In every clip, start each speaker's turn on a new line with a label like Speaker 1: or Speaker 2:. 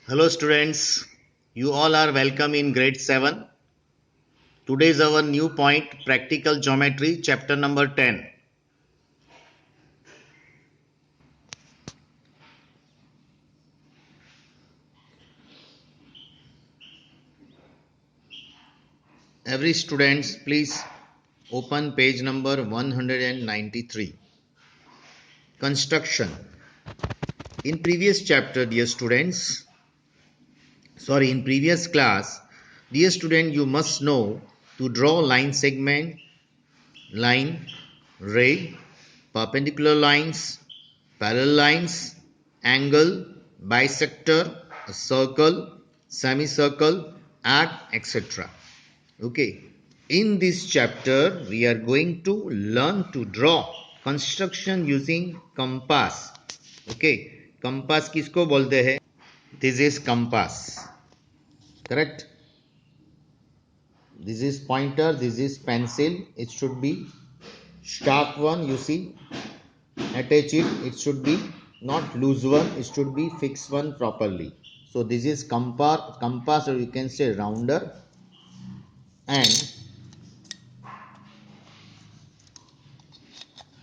Speaker 1: Hello students, you all are welcome in grade 7. Today is our new point, practical geometry, chapter number 10. Every students please open page number 193. Construction. In previous chapter, dear students, in previous class, dear student, you must know to draw line segment, line, ray, perpendicular lines, parallel lines, angle, bisector, a circle, semicircle, arc, etc. Okay. In this chapter, we are going to learn to draw construction using compass. Okay. Compass किसको बोलते हैं? This is compass. Correct? This is pointer, this is pencil. It should be sharp one, you see. Attach it, it should be not loose one, it should be fixed one properly. So this is compass, or you can say rounder, and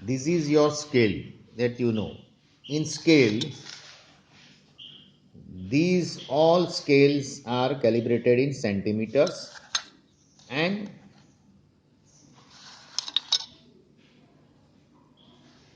Speaker 1: this is your scale that you know. In scale, these all scales are calibrated in centimeters, and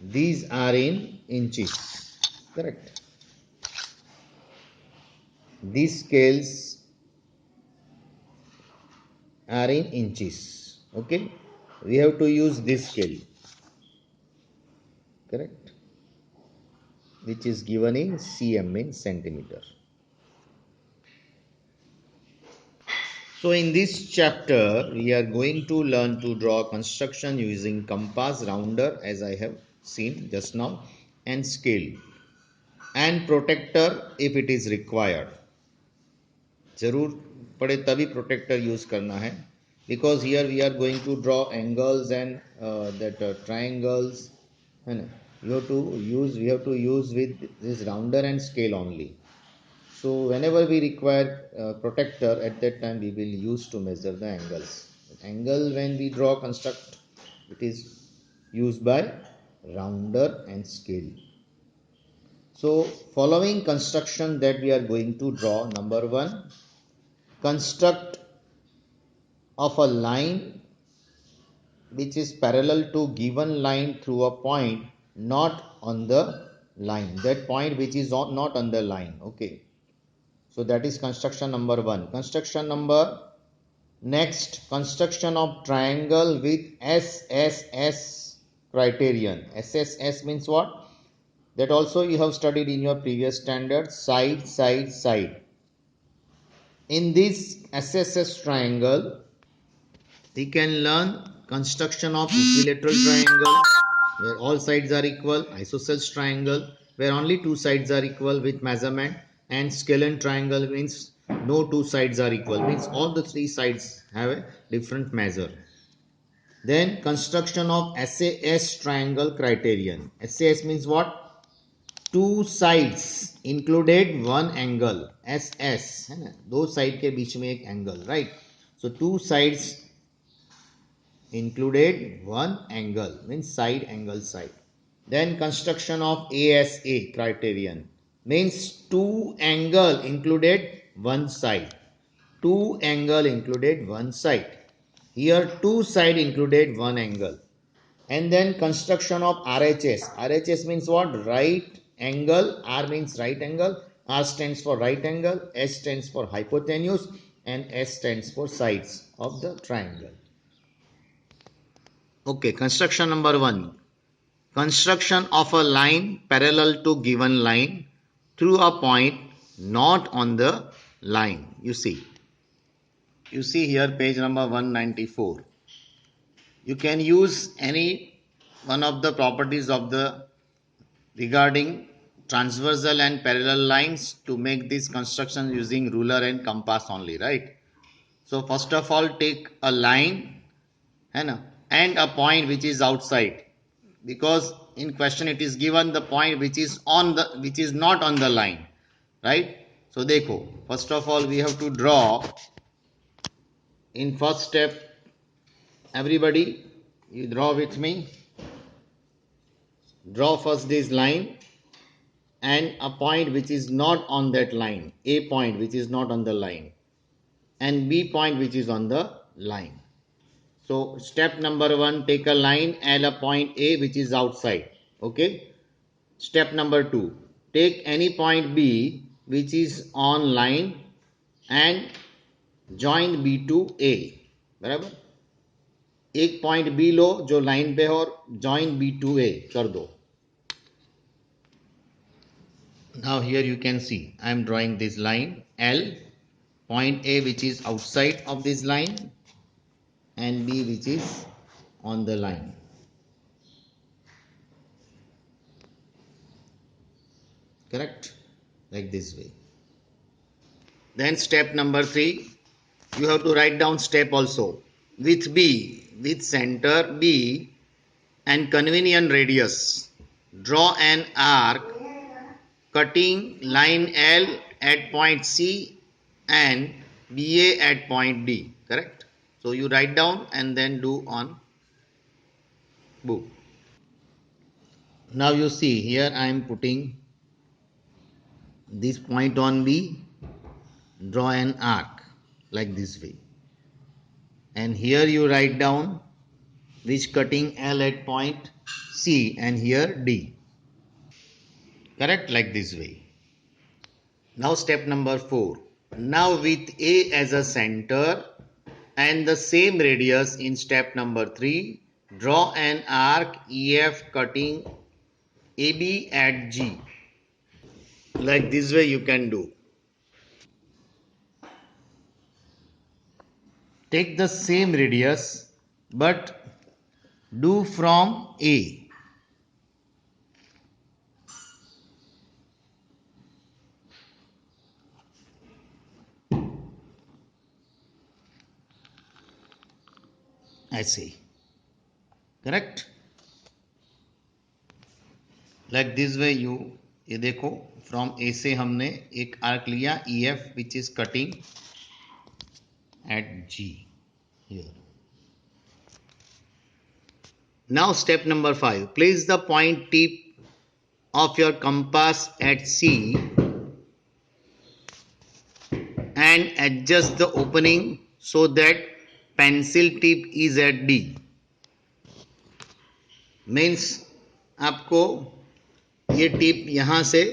Speaker 1: these are in inches. Correct? These scales are in inches. Okay, we have to use this scale. Correct? Which is given in cm, in centimeter. So in this chapter, we are going to learn to draw construction using compass, rounder, as I have seen just now, and scale, and protector if it is required. जरूर पड़े तभी protector use करना है, because here we are going to draw angles and that triangles, and we have to use with this rounder and scale only. So whenever we require protector, at that time we will use to measure the angles. Angle, when we draw construct, it is used by rounder and scale. So following construction that we are going to draw: number 1, construct of a line which is parallel to given line through a point not on the line. That point which is not on the line. Okay. So that is construction number 1. Construction number next, construction of triangle with SSS criterion. SSS means what? That also you have studied in your previous standard: side, side, side. In this SSS triangle, we can learn construction of equilateral triangle where all sides are equal, isosceles triangle where only two sides are equal with measurement, and scalene triangle means no two sides are equal, means all the three sides have a different measure. Then construction of SAS triangle criterion. SAS means what? Two sides included one angle. SS है ना, दो side के बीच में एक angle, right? So two sides included one angle, means side angle side. Then construction of ASA criterion means two angle included one side. Two angle included one side. Here two side included one angle. And then construction of RHS. RHS means what? Right angle. R means right angle. R stands for right angle. S stands for hypotenuse. And S stands for sides of the triangle. Okay, construction number 1. Construction of a line parallel to given line through a point not on the line. You see here page number 194. You can use any one of the properties of the regarding transversal and parallel lines to make this construction using ruler and compass only, right? So first of all, take a line and a point which is outside, because in question it is given the point which is not on the line, right? So देखो, first of all we have to draw in first step. Everybody, you draw with me. Draw first this line and a point which is not on that line, A point which is not on the line, and B point which is on the line. So step number 1, take a line and a point A which is outside. Okay. Step number 2, take any point B which is on line and join B to A. बराबर, एक point B लो जो line पे हो और join B to ए कर दो. Now here you can see I am drawing this line L, point A which is outside of this line and B which is on the line. Correct? Like this way. Then step number 3, you have to write down step also. With B, with center B and convenient radius, draw an arc cutting line L at point C and BA at point D. Correct? So you write down and then do on book. Now you see here I am putting this point on B, draw an arc like this way, and here you write down which cutting L at point C and here D. Correct? Like this way. Now step number 4. Now with A as a center and the same radius in step number 3, draw an arc EF cutting AB at G. Like this way you can do. Take the same radius but do from A. I say. Correct? Like this way you, ये देखो from A से हमने एक arc लिया EF which is cutting at G here. Now step number 5. Place the point tip of your compass at C and adjust the opening so that pencil tip is at D. Means आपको ये tip यहाँ से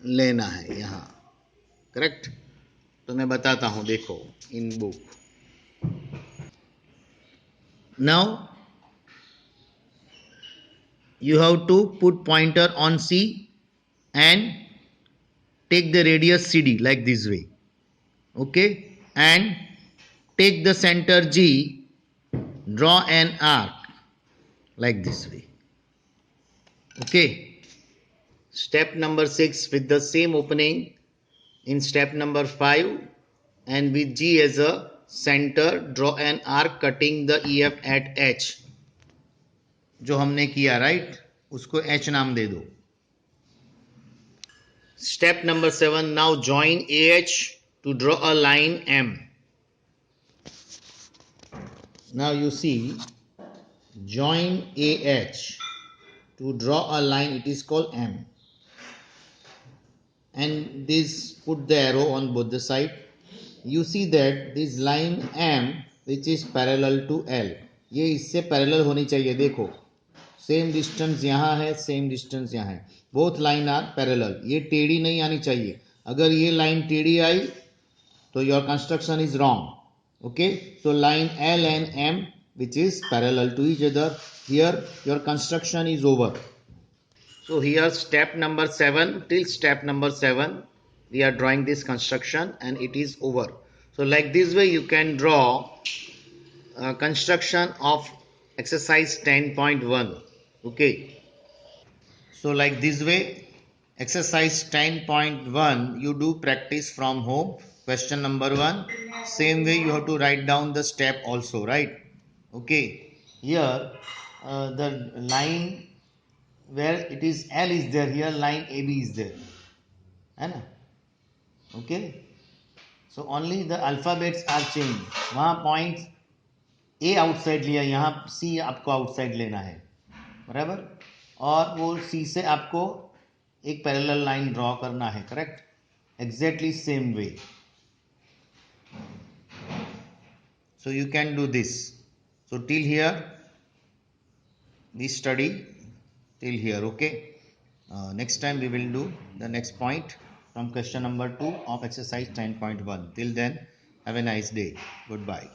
Speaker 1: लेना है यहाँ. Correct? तो मैं बताता हूँ, देखो in book. Now you have to put pointer on C and take the radius CD like this way. Okay, and take the center G, draw an arc like this way. Okay. Step number 6, with the same opening in step number 5 and with G as a center, draw an arc cutting the EF at H. जो हमने किया right, उसको H नाम दे दो. Step number 7, now join AH to draw a line M. Now you see, join AH to draw a line, it is called M. And this, put the arrow on both the side. You see that this line M which is parallel to L, ये इससे parallel होनी चाहिए. देखो same distance यहाँ है, same distance यहाँ है, both line are parallel. ये टेढ़ी नहीं आनी चाहिए. अगर ये लाइन टेढ़ी आई तो your construction is wrong. Okay, so line L and M which is parallel to each other, here your construction is over. So here step number 7, till step number 7 we are drawing this construction and it is over. So like this way you can draw construction of exercise 10.1. Okay, so like this way exercise 10.1 you do practice from home. Question number 1, same way you have to write down the step also, right? Okay, here the line where it is L is there, here line AB is there, है ना? Okay, so only the alphabets are changed. वहाँ points A outside लिया, यहाँ सी आपको outside लेना है, बराबर, और वो सी से आपको एक पैरेलल लाइन ड्रॉ करना है, correct, exactly same way. So you can do this. So till here we study till here. Okay, next time we will do the next point from question number 2 of exercise 10.1. Till then, have a nice day. Goodbye.